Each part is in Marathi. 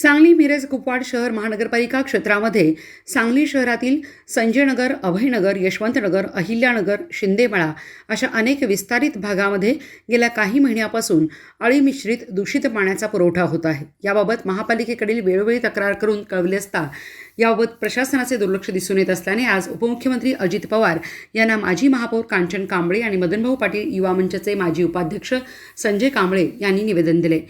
सांगली, मिरज, कुपवाड शहर महानगरपालिका क्षेत्रामध्ये सांगली शहरातील संजयनगर, अभयनगर, यशवंतनगर, अहिल्यानगर, शिंदेमळा अशा अनेक विस्तारित भागामध्ये गेल्या काही महिन्यापासून अळी मिश्रित दूषित पाण्याचा पुरवठा होत आहे. याबाबत महापालिकेकडील वेळोवेळी तक्रार करून कळवले असता याबाबत प्रशासनाचे दुर्लक्ष दिसून येत असल्याने आज उपमुख्यमंत्री अजित पवार यांना माजी महापौर कांचन कांबळे आणि मदनभाऊ पाटील युवा मंचचे माजी उपाध्यक्ष संजय कांबळे यांनी निवेदन दिले.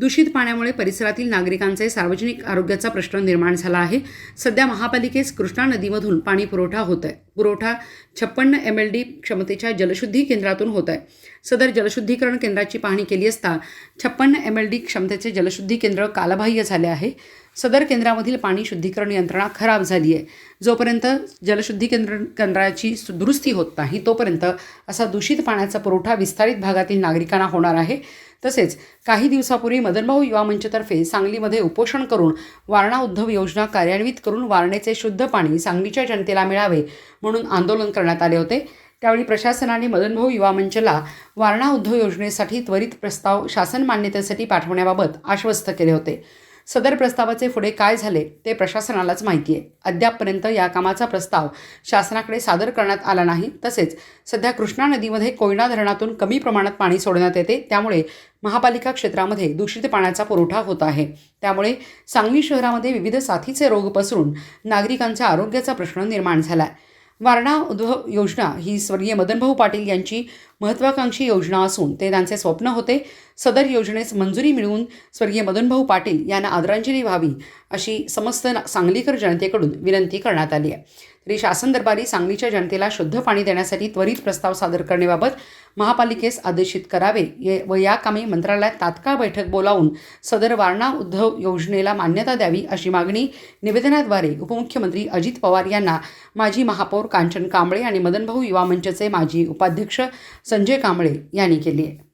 दूषित पाण्यामुळे परिसरातील नागरिकांचे सार्वजनिक आरोग्याचा प्रश्न निर्माण झाला आहे. सध्या महापालिकेस कृष्णा नदीमधून पाणी पुरवठा होत आहे. पुरवठा 56 MLD क्षमतेच्या जलशुद्धी केंद्रातून होत आहे. सदर जलशुद्धीकरण केंद्राची पाहणी केली असता 56 MLD क्षमतेचे जलशुद्धी केंद्र कालबाह्य झाले आहे. सदर केंद्रामधील पाणी शुद्धीकरण यंत्रणा खराब झाली आहे. जोपर्यंत जलशुद्धी केंद्राची दुरुस्ती होत नाही तोपर्यंत असा दूषित पाण्याचा पुरवठा विस्तारित भागातील नागरिकांना होणार आहे. तसेच काही दिवसापूर्वी मदनभाऊ युवा मंचतर्फे सांगलीमध्ये उपोषण करून वारणा उद्धव योजना कार्यान्वित करून वारणेचे शुद्ध पाणी सांगलीच्या जनतेला मिळावे म्हणून आंदोलन करण्यात आले होते. त्यावेळी प्रशासनाने मदनभाऊ युवा मंचला वारणा उद्धव योजनेसाठी त्वरित प्रस्ताव शासन मान्यतेसाठी पाठवण्याबाबत आश्वस्त केले होते. सदर प्रस्तावाचे पुढे काय झाले ते प्रशासनालाच माहिती आहे. अद्यापपर्यंत या कामाचा प्रस्ताव शासनाकडे सादर करण्यात आला नाही. तसेच सध्या कृष्णा नदीमध्ये कोयना धरणातून कमी प्रमाणात पाणी सोडण्यात येते. त्यामुळे महापालिका क्षेत्रामध्ये दूषित पाण्याचा पुरवठा होत आहे. त्यामुळे सांगली शहरामध्ये विविध साथीचे रोग पसरून नागरिकांच्या आरोग्याचा प्रश्न निर्माण झाला आहे. वारणा उद्धव योजना ही स्वर्गीय मदनभाऊ पाटील यांची महत्त्वाकांक्षी योजना असून ते त्यांचे स्वप्न होते. सदर योजनेस मंजुरी मिळवून स्वर्गीय मदनभाऊ पाटील यांना आदरांजली व्हावी अशी समस्त सांगलीकर जनतेकडून विनंती करण्यात आली आहे. तरी शासन दरबारी सांगलीच्या जनतेला शुद्ध पाणी देण्यासाठी त्वरित प्रस्ताव सादर करण्याबाबत महापालिकेस आदेशित करावे व या कामी मंत्रालयात तात्काळ बैठक बोलावून सदर वारणा उद्धव योजनेला मान्यता द्यावी अशी मागणी निवेदनाद्वारे उपमुख्यमंत्री अजित पवार यांना माजी महापौर कांचन कांबळे आणि मदनभाऊ युवा मंचचे माजी उपाध्यक्ष संजय कांबळे यांनी केली आहे.